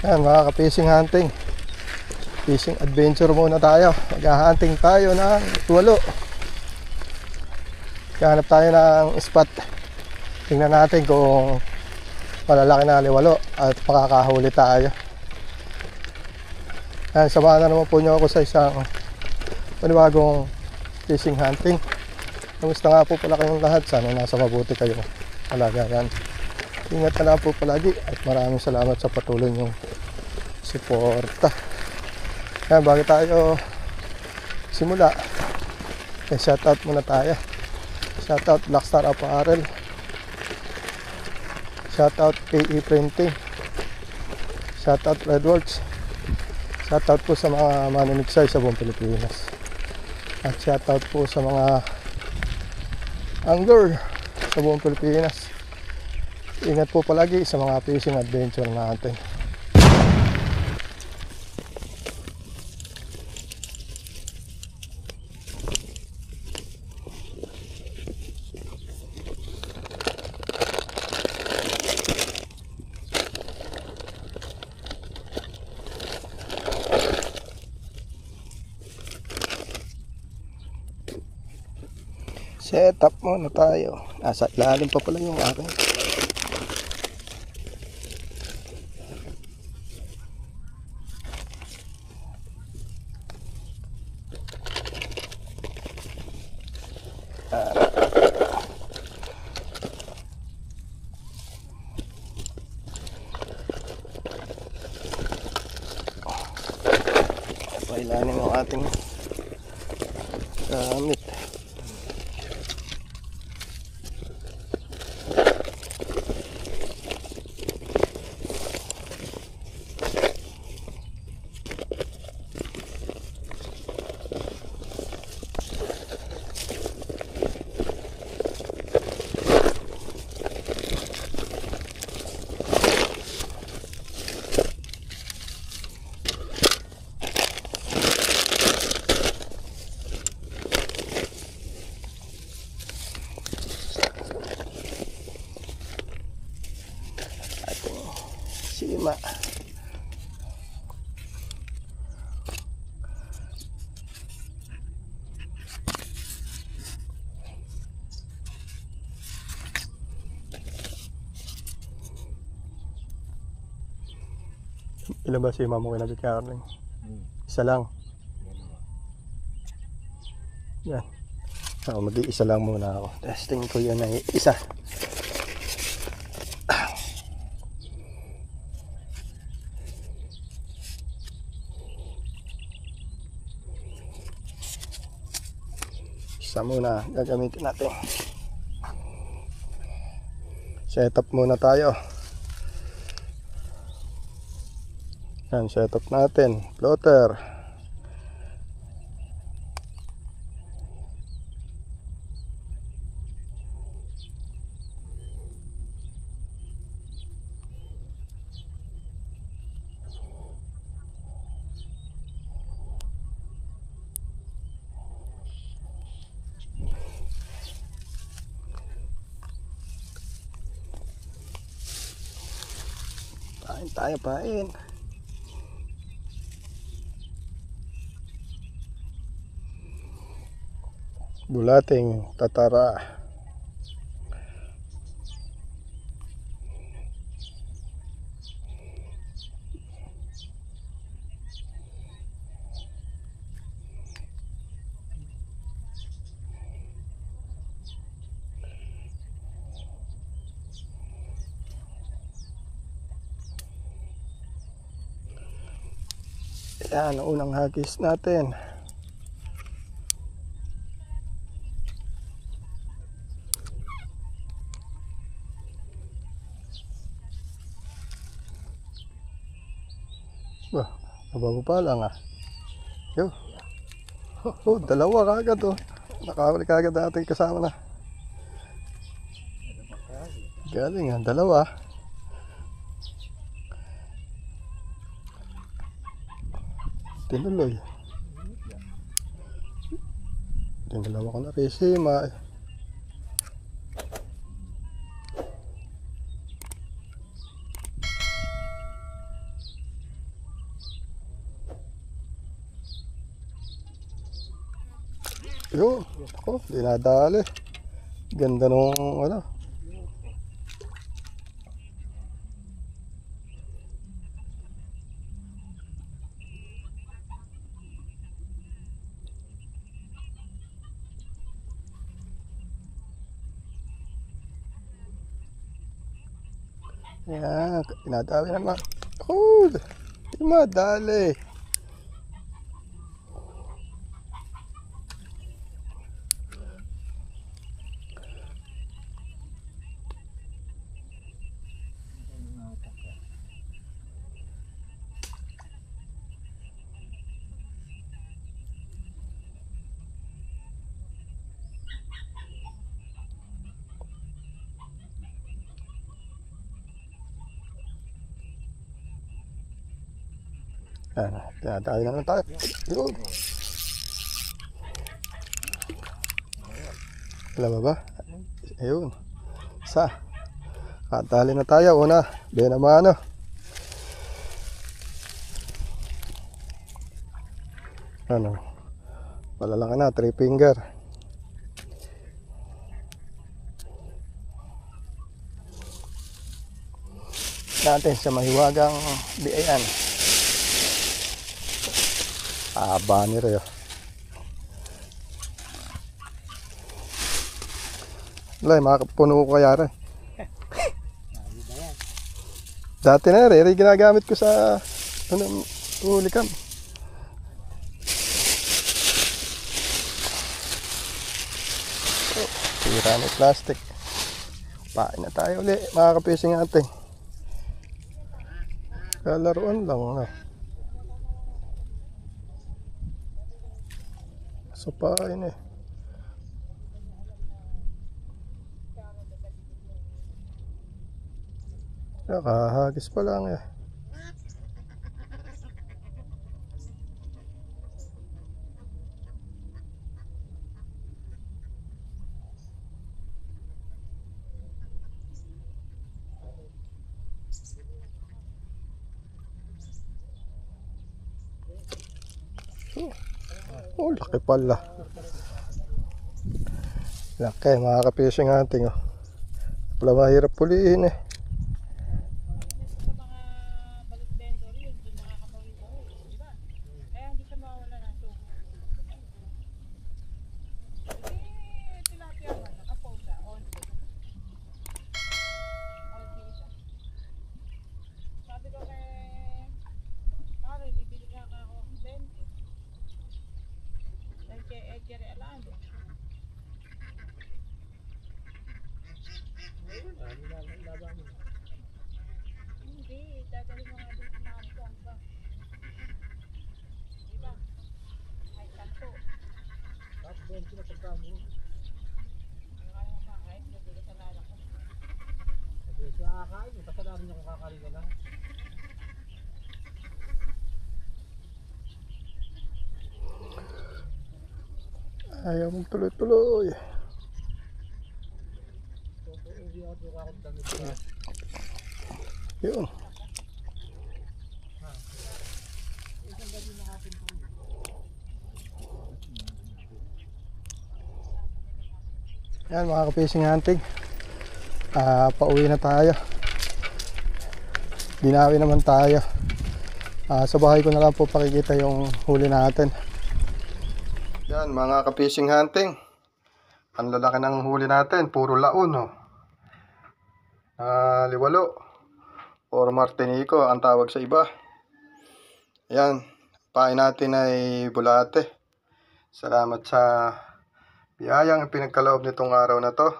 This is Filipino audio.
Yan mga ka-fishing hunting, fishing adventure muna tayo. Mag-hunting tayo ng tuwalo. Hanap tayo ng spot. Tingnan natin kung malalaki na liwalo at makakahuli tayo. Yan, samahan na naman po niyo ako sa isang panibagong fishing hunting. Kamusta nga po pala kayong lahat? Sana nasa mabuti kayo. Kalagayan. Ingat na lang po palagi at maraming salamat sa patuloy niyong suporta. Yan, bago tayo simula, shoutout muna tayo. Shoutout Blackstar Apparel, shoutout PE Printing, shoutout Redworks, shoutout po sa mga manimiksay sa buong Pilipinas, at shoutout po sa mga angler sa buong Pilipinas. Ingat po palagi sa mga fishing adventure natin. Set up muna tayo. Nasa ilalim pa pala yung akin. Pailanin ang ating gamit. Sima. Ilan ba sima mo kinabit ka, Carling? Isa lang. Yan. Ako, mag-iisa lang muna ako. Testing ko yun ay isa. Isa muna gagamitin natin. Setup muna tayo. Yan, setup natin. Floater. Pain tayo, pain. Bulating tatara. Yan, ang unang hagis natin. Bah, nababa pa lang ah. Yo. Oh, dalawa kagad oh. Nakahuli kagad natin kasama na. Galing ah, dalawa. Tinuloy. Dalawa ko na rin sima. Yun. Ako, dinadali. Ganda nung ano. Yan, dinadali naman. Oh, madali. Yan, dinadali naman tayo. Yun. Alam mo ba? Ayun. Isa. Katali na tayo. Una. Benamano. Ano? Malalaki na. 3 finger. Natin sa mahiwagang biayan. Aba ni Reo. Wala, makapuno ko kaya rin. Dati na rin, ginagamit ko sa huli cam. Sira na plastic. Pain na tayo ulit, mga kapising ating. Kalaruan lang, ano. So pain eh. Nakahagis pa lang eh. Oh, laki pala. Laki, mga kapishing ating oh. Wala mahirap pulihin eh. Hindi, dadali mo nga din ang mga buwan ba? Diba? Ay, kanto. Tapos doon sila pagkamo. Ang mga kahit na dito sa lalak ko. Sabi siya kakain, kasalanan niya kung kakain ka lang. Ayaw mong tuloy-tuloy. Yun. Yan mga ka-fishing hunting. Pauwi na tayo. Binawi naman tayo. Sa bahay ko na lang po pakikita yung huli natin. Yan mga ka-fishing hunting. Ang lalaki ng huli natin, puro laon oh. Liwalo or martinico ang tawag sa iba. Yan, pain natin ay bulate. Salamat sa biyayang pinagkaloob nitong araw na to.